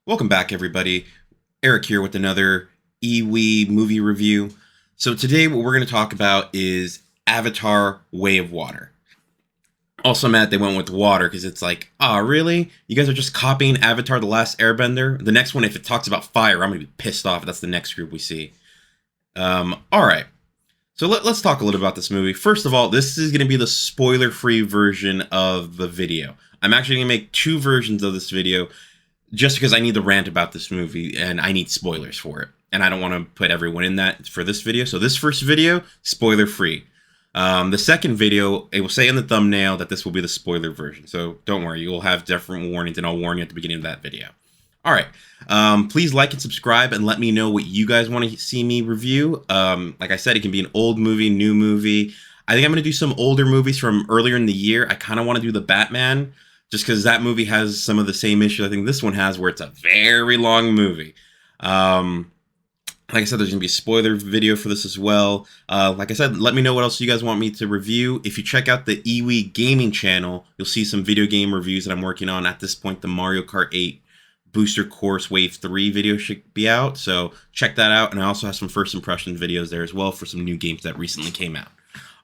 Welcome back, everybody. Eric here with another EWE movie review. So today what we're going to talk about is Avatar: Way of Water. Also mad they went with water because it's like, ah, really? You guys are just copying Avatar: The Last Airbender? The next one, if it talks about fire, I'm going to be pissed off if that's the next group we see. Alright. So let's talk a little about this movie. First of all, this is going to be the spoiler-free version of the video. I'm actually going to make two versions of this video just because I need to rant about this movie and I need spoilers for it. And I don't want to put everyone in that for this video. So this first video, spoiler free. The second video, it will say in the thumbnail that this will be the spoiler version. So don't worry, you will have different warnings and I'll warn you at the beginning of that video. All right. Please like and subscribe and let me know what you guys want to see me review. Like I said, it can be an old movie, new movie. I think I'm going to do some older movies from earlier in the year. I kind of want to do the Batman, just because that movie has some of the same issues I think this one has, where it's a very long movie. Like I said, there's going to be a spoiler video for this as well. Like I said, let me know what else you guys want me to review. If you check out the EWE gaming channel, you'll see some video game reviews that I'm working on. At this point, the Mario Kart 8 Booster Course Wave 3 video should be out, so check that out. And I also have some first impression videos there as well for some new games that recently came out.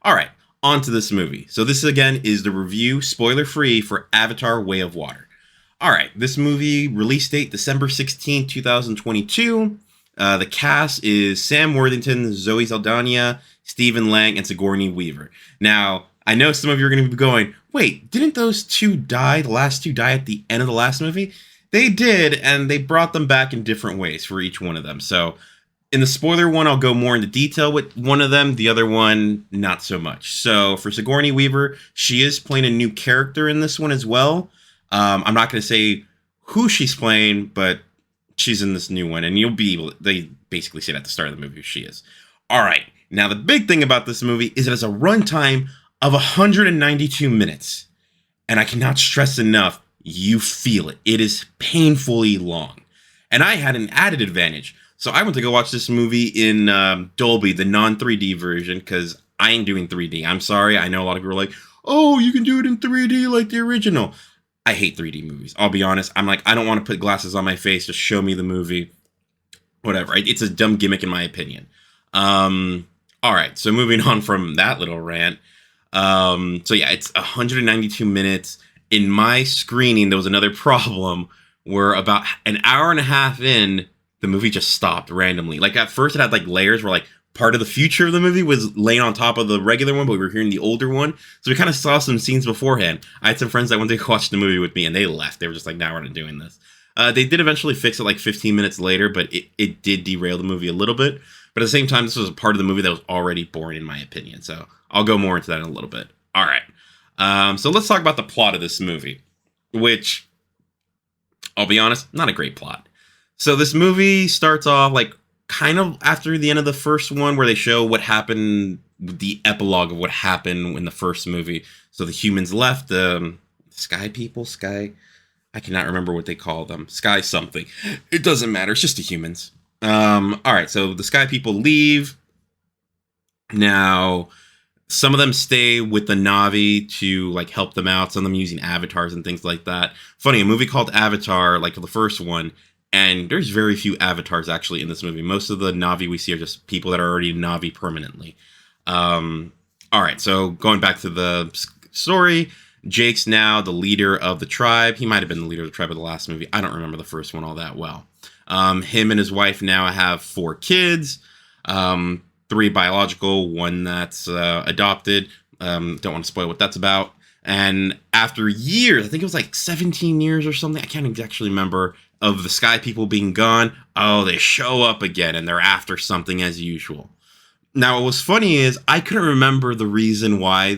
All right. On to this movie. So this, again, is the review, spoiler-free, for Avatar: Way of Water. Alright, this movie, release date December 16, 2022. The cast is Sam Worthington, Zoe Saldana, Stephen Lang, and Sigourney Weaver. Now, I know some of you are going to be going, wait, didn't those two die, the last two die at the end of the last movie? They did, and they brought them back in different ways for each one of them. So in the spoiler one, I'll go more into detail with one of them. The other one, not so much. So for Sigourney Weaver, she is playing a new character in this one as well. I'm not going to say who she's playing, but she's in this new one. And you'll be able, they basically say at the start of the movie who she is. All right. Now, the big thing about this movie is it has a runtime of 192 minutes. And I cannot stress enough, you feel it. It is painfully long. And I had an added advantage. So I went to go watch this movie in Dolby, the non-3D version, because I ain't doing 3D. I'm sorry. I know a lot of people are like, oh, you can do it in 3D like the original. I hate 3D movies. I'll be honest. I'm like, I don't want to put glasses on my face. Just show me the movie. Whatever. It's a dumb gimmick in my opinion. All right. So moving on from that little rant. So yeah, it's 192 minutes. In my screening, there was another problem where about an hour and a half in, the movie just stopped randomly. Like at first it had like layers where like part of the future of the movie was laying on top of the regular one, but we were hearing the older one. So we kind of saw some scenes beforehand. I had some friends that went to watch the movie with me and they left. They were just like, nah, we're not doing this. They did eventually fix it like 15 minutes later, but it did derail the movie a little bit. But at the same time, this was a part of the movie that was already boring in my opinion. So I'll go more into that in a little bit. All right. So let's talk about the plot of this movie, which, I'll be honest, not a great plot. So this movie starts off like kind of after the end of the first one where they show what happened, the epilogue of what happened in the first movie. So the humans left, the sky people, I cannot remember what they call them. Sky something. It doesn't matter. It's just the humans. All right. So the sky people leave. Now, some of them stay with the Na'vi to like help them out. Some of them using avatars and things like that. Funny, a movie called Avatar, like the first one, and there's very few avatars actually in this movie. Most of the Na'vi we see are just people that are already Na'vi permanently. All right, so going back to the story, Jake's now the leader of the tribe. He might have been the leader of the tribe of the last movie. I don't remember the first one all that well. Him and his wife now have 4 kids. 3 biological, 1 that's adopted. Don't want to spoil what that's about. And after years, I think it was like 17 years or something, I can't actually remember, of the sky people being gone, oh, they show up again and they're after something as usual. Now, what was funny is I couldn't remember the reason why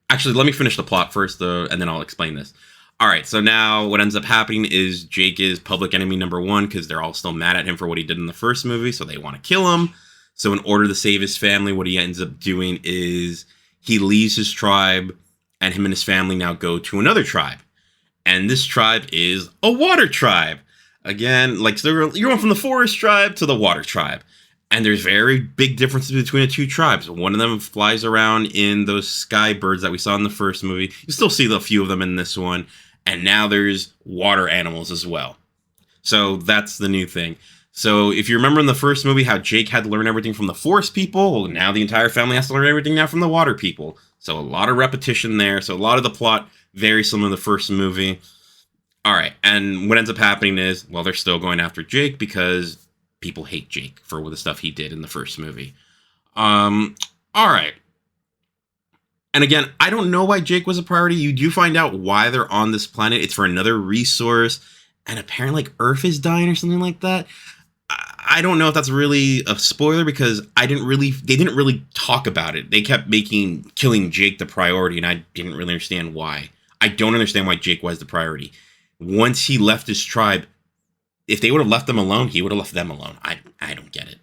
Actually, let me finish the plot first, and then I'll explain this. All right, so now what ends up happening is Jake is public enemy number 1 because they're all still mad at him for what he did in the first movie, so they want to kill him. So in order to save his family, what he ends up doing is he leaves his tribe, and him and his family now go to another tribe. And this tribe is a water tribe. Again, like so you're going from the forest tribe to the water tribe. And there's very big differences between the two tribes. One of them flies around in those sky birds that we saw in the first movie. You still see a few of them in this one. And now there's water animals as well. So that's the new thing. So if you remember in the first movie how Jake had to learn everything from the forest people, well, now the entire family has to learn everything now from the water people. So a lot of repetition there. So a lot of the plot very similar to the first movie. All right, and what ends up happening is, well, they're still going after Jake because people hate Jake for the stuff he did in the first movie. All right. And again, I don't know why Jake was a priority. You do find out why they're on this planet. It's for another resource, and apparently like Earth is dying or something like that. I don't know if that's really a spoiler because they didn't really talk about it. They kept making killing Jake the priority, and I didn't really understand why. I don't understand why Jake was the priority. Once he left his tribe, if they would have left them alone, he would have left them alone. I don't get it.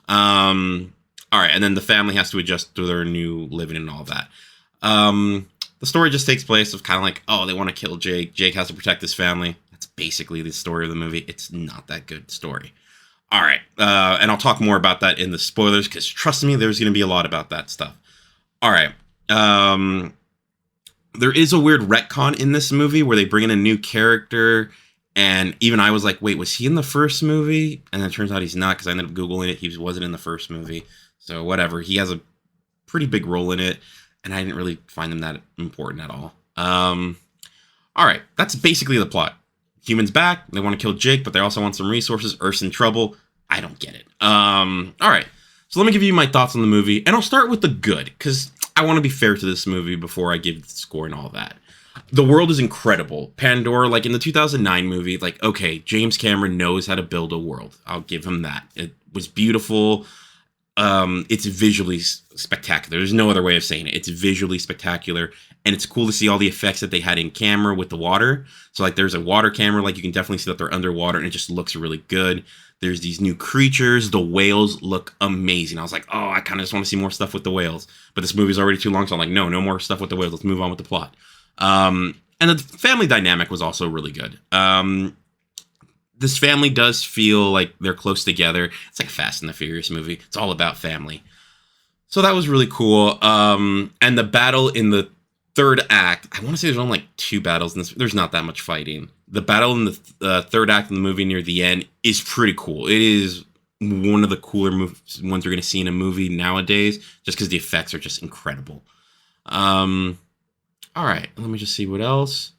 All right, and then the family has to adjust to their new living and all that. The story just takes place of kind of like, oh, they want to kill Jake. Jake has to protect his family. That's basically the story of the movie. It's not that good story. All right, and I'll talk more about that in the spoilers because trust me, there's going to be a lot about that stuff. All right, there is a weird retcon in this movie where they bring in a new character, and even I was like, wait, was he in the first movie? And then it turns out he's not because I ended up Googling it. He wasn't in the first movie. So whatever. He has a pretty big role in it, and I didn't really find him that important at all. All right, that's basically the plot. Humans back, they want to kill Jake, but they also want some resources. Earth's in trouble. I don't get it. All right, so let me give you my thoughts on the movie, and I'll start with the good, because I want to be fair to this movie before I give the score and all that. The world is incredible. Pandora, like in the 2009 movie, like, okay, James Cameron knows how to build a world. I'll give him that. It was beautiful. It's visually spectacular. There's no other way of saying it. It's visually spectacular, and it's cool to see all the effects that they had in camera with the water. So like there's a water camera, like you can definitely see that they're underwater, and it just looks really good. There's these new creatures. The whales look amazing. I was like, oh, I kind of just want to see more stuff with the whales. But this movie's already too long, so I'm like, no more stuff with the whales. Let's move on with the plot. And the family dynamic was also really good. This family does feel like they're close together. It's like a Fast and the Furious movie. It's all about family. So that was really cool. And the battle in the third act, I want to say there's only like 2 battles in this. There's not that much fighting. The battle in the third act of the movie near the end is pretty cool. It is one of the cooler ones you're going to see in a movie nowadays, just because the effects are just incredible. All right, let me just see what else.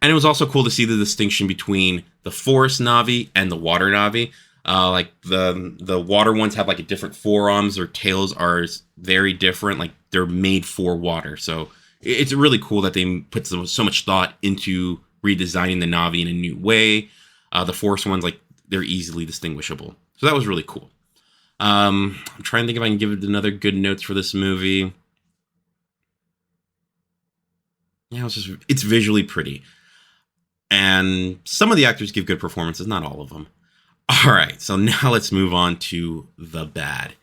And it was also cool to see the distinction between the forest Na'vi and the water Na'vi. Like the water ones have like a different forearms. Their tails are very different. Like they're made for water. So it's really cool that they put so much thought into redesigning the Na'vi in a new way. The forest ones, like they're easily distinguishable. So that was really cool. I'm trying to think if I can give it another good notes for this movie. Yeah, it's visually pretty. And some of the actors give good performances, not all of them. All right, so now let's move on to the bad.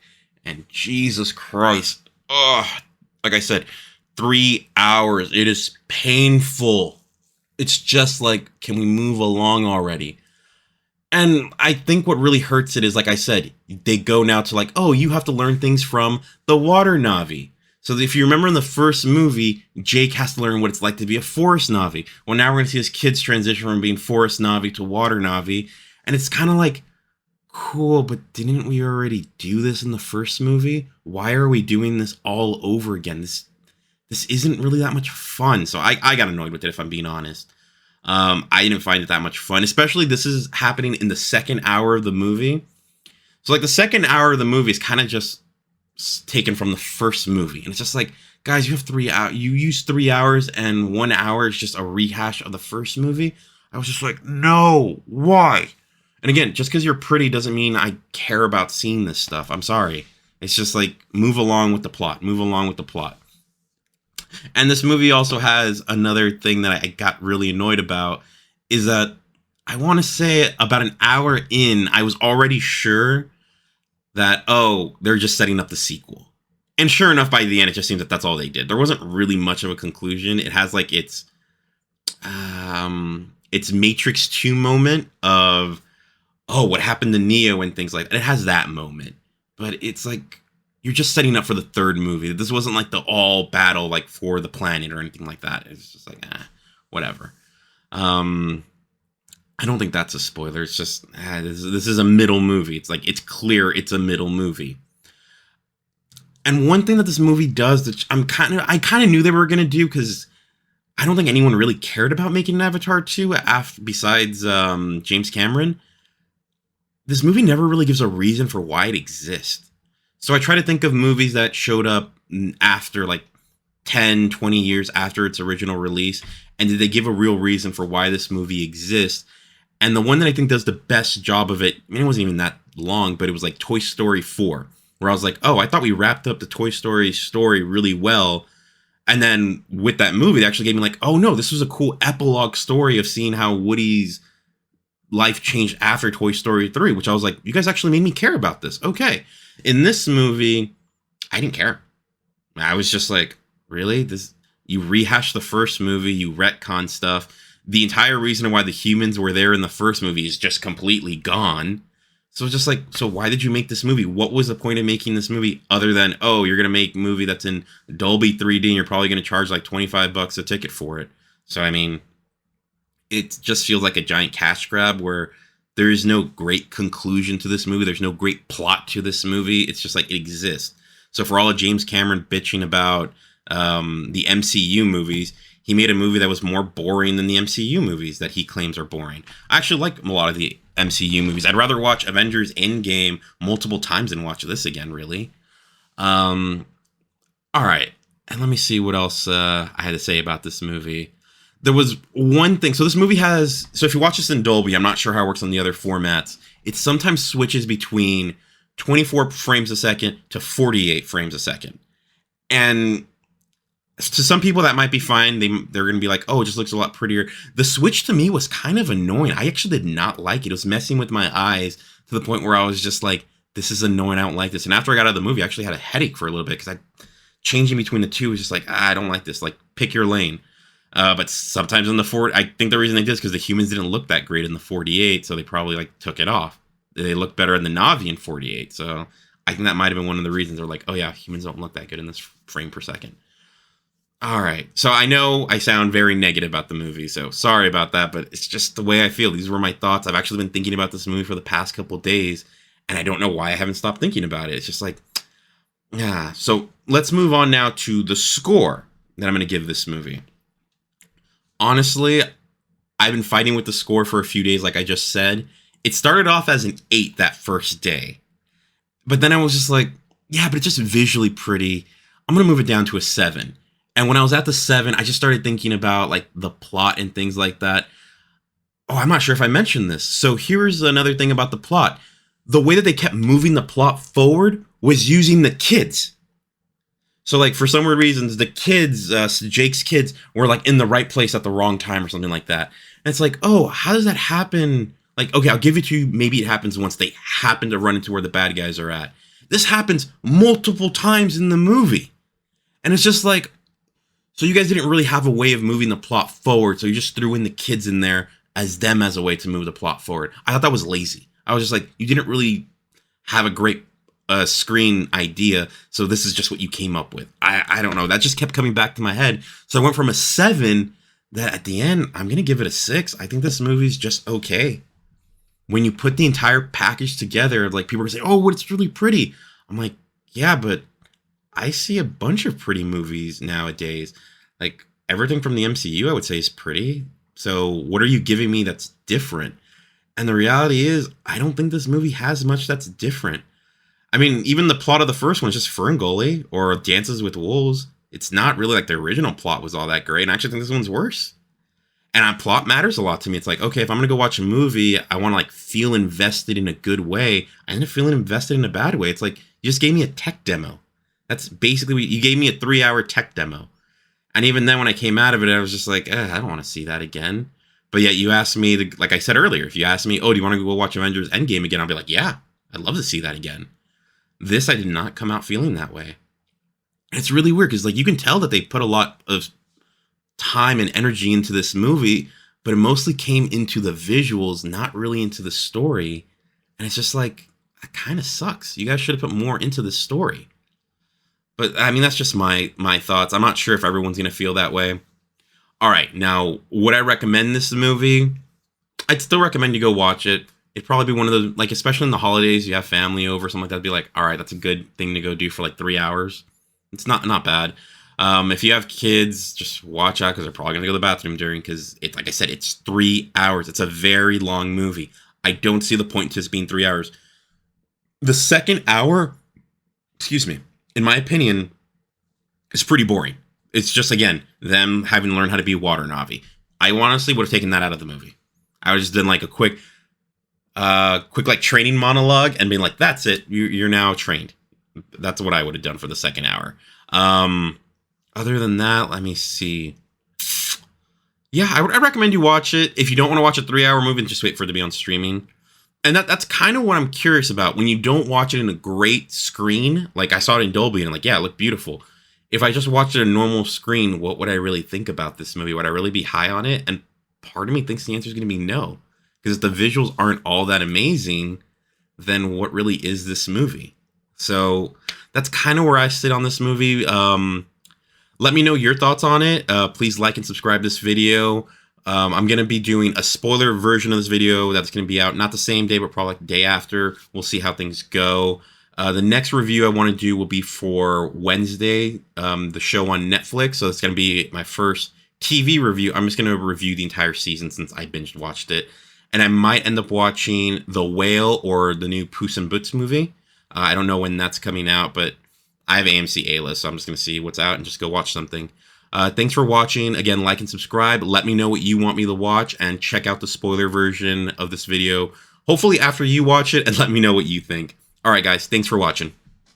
And Jesus Christ, like I said, 3 hours. It is painful. It's just like, can we move along already? And I think what really hurts it is, like I said, they go now to like, oh, you have to learn things from the water Na'vi. So if you remember in the first movie, Jake has to learn what it's like to be a forest Na'vi. Well, now we're going to see his kids transition from being forest Na'vi to water Na'vi. And it's kind of like, cool, but didn't we already do this in the first movie? Why are we doing this all over again? This isn't really that much fun. So I got annoyed with it, if I'm being honest. I didn't find it that much fun, especially this is happening in the second hour of the movie. So like the second hour of the movie is kind of just taken from the first movie, and it's just like, guys, you have 3 hours. You use 3 hours, and 1 hour is just a rehash of the first movie. I was just like, no, why? And again, just because you're pretty doesn't mean I care about seeing this stuff. I'm sorry. It's just like, move along with the plot. Move along with the plot. And this movie also has another thing that I got really annoyed about, is that I want to say about an hour in, I was already sure that, oh, they're just setting up the sequel. And sure enough, by the end, it just seems that that's all they did. There wasn't really much of a conclusion. It has like its Matrix 2 moment of, oh, what happened to Neo and things like that. It has that moment. But it's like, you're just setting up for the third movie. This wasn't like the all battle like for the planet or anything like that. It's just like, whatever. I don't think that's a spoiler. It's just this is a middle movie. It's like it's clear it's a middle movie. And one thing that this movie does that I kind of knew they were gonna do because I don't think anyone really cared about making an Avatar 2 besides James Cameron. This movie never really gives a reason for why it exists. So I try to think of movies that showed up after like 10, 20 years after its original release, and did they give a real reason for why this movie exists? And the one that I think does the best job of it, I mean, it wasn't even that long, but it was like Toy Story 4, where I was like, oh, I thought we wrapped up the Toy Story story really well. And then with that movie, they actually gave me like, oh no, this was a cool epilogue story of seeing how Woody's life changed after Toy Story 3, which I was like, you guys actually made me care about this. Okay. In this movie, I didn't care. I was just like, really? This you rehash the first movie, you retcon stuff. The entire reason why the humans were there in the first movie is just completely gone. So it's just like, so why did you make this movie? What was the point of making this movie other than, oh, you're going to make a movie that's in Dolby 3D and you're probably going to charge like $25 a ticket for it. So, I mean, it just feels like a giant cash grab where there is no great conclusion to this movie. There's no great plot to this movie. It's just like it exists. So for all of James Cameron bitching about the MCU movies, he made a movie that was more boring than the MCU movies that he claims are boring. I actually like a lot of the MCU movies. I'd rather watch Avengers Endgame multiple times than watch this again, really. All right. And let me see what else I had to say about this movie. There was one thing. So this movie has... So if you watch this in Dolby, I'm not sure how it works on the other formats. It sometimes switches between 24 frames a second to 48 frames a second. And to some people that might be fine. They're going to be like, oh, it just looks a lot prettier. The switch to me was kind of annoying. I actually did not like it. It was messing with my eyes to the point where I was just like, this is annoying. I don't like this. And after I got out of the movie, I actually had a headache for a little bit because changing between the two was just like, I don't like this. Like, pick your lane. But sometimes in the 40, I think the reason they did is because the humans didn't look that great in the 48, so they probably like took it off. They look better in the Navi in 48, so I think that might have been one of the reasons they're like, oh yeah, humans don't look that good in this frame per second. All right, so I know I sound very negative about the movie, so sorry about that, but it's just the way I feel. These were my thoughts. I've actually been thinking about this movie for the past couple days, and I don't know why I haven't stopped thinking about it. It's just like, yeah. So let's move on now to the score that I'm going to give this movie. Honestly, I've been fighting with the score for a few days, like I just said. It started off as an 8 that first day. But then I was just like, yeah, but it's just visually pretty. I'm going to move it down to a 7. And when I was at the 7, I just started thinking about like the plot and things like that. Oh, I'm not sure if I mentioned this. So here's another thing about the plot. The way that they kept moving the plot forward was using the kids. So, like, for some weird reasons, the kids, Jake's kids, were, like, in the right place at the wrong time or something like that. And it's like, oh, how does that happen? Like, okay, I'll give it to you. Maybe it happens once they happen to run into where the bad guys are at. This happens multiple times in the movie. And it's just like, so you guys didn't really have a way of moving the plot forward, so you just threw in the kids in there as a way to move the plot forward. I thought that was lazy. I was just like, you didn't really have a great screen idea, so this is just what you came up with. I don't know. That just kept coming back to my head. So I went from a 7 that at the end, I'm going to give it a 6. I think this movie's just okay. When you put the entire package together, like people are saying, oh, it's really pretty. I'm like, yeah, but I see a bunch of pretty movies nowadays. Like everything from the MCU, I would say is pretty. So what are you giving me that's different? And the reality is, I don't think this movie has much that's different. I mean, even the plot of the first one is just Ferngully or Dances with Wolves. It's not really like the original plot was all that great. And I actually think this one's worse. And plot matters a lot to me. It's like, okay, if I'm going to go watch a movie, I want to like feel invested in a good way. I end up feeling invested in a bad way. It's like, you just gave me a tech demo. That's basically what you gave me, a 3-hour tech demo. And even then when I came out of it, I was just like, I don't want to see that again. But yet you asked me, like I said earlier, if you asked me, oh, do you want to go watch Avengers Endgame again? I'll be like, yeah, I'd love to see that again. This, I did not come out feeling that way. And it's really weird because like you can tell that they put a lot of time and energy into this movie, but it mostly came into the visuals, not really into the story. And it's just like, that kind of sucks. You guys should have put more into the story. But I mean, that's just my thoughts. I'm not sure if everyone's going to feel that way. All right, now, would I recommend this movie? I'd still recommend you go watch it. It'd probably be one of those, like, especially in the holidays, you have family over, something like that. It'd be like, all right, that's a good thing to go do for like 3 hours. It's not bad. If you have kids, just watch out because they're probably gonna go to the bathroom during. Because it, like I said, it's 3 hours. It's a very long movie. I don't see the point to this being 3 hours. The second hour, excuse me, in my opinion, is pretty boring. It's just, again, them having to learn how to be water Navi. I honestly would have taken that out of the movie. I would have just done like a quick like training monologue and being like, that's it, you're now trained. That's what I would have done for the second hour. Other than that, let me see. Yeah, I recommend you watch it. If you don't want to watch a 3 hour movie, just wait for it to be on streaming. And that's kind of what I'm curious about. When you don't watch it in a great screen, like I saw it in Dolby and I'm like, yeah, it looked beautiful. If I just watched it on a normal screen, what would I really think about this movie? Would I really be high on it? And part of me thinks the answer is going to be no. Because if the visuals aren't all that amazing, then what really is this movie? So that's kind of where I sit on this movie. Let me know your thoughts on it. Please like and subscribe this video. I'm going to be doing a spoiler version of this video that's going to be out not the same day, but probably like the day after. We'll see how things go. The next review I want to do will be for Wednesday, the show on Netflix. So it's going to be my first TV review. I'm just going to review the entire season since I binge watched it. And I might end up watching The Whale or the new Puss in Boots movie. I don't know when that's coming out, but I have AMC A-List, so I'm just going to see what's out and just go watch something. Thanks for watching. Again, like and subscribe. Let me know what you want me to watch, and check out the spoiler version of this video, hopefully after you watch it, and let me know what you think. All right, guys, thanks for watching.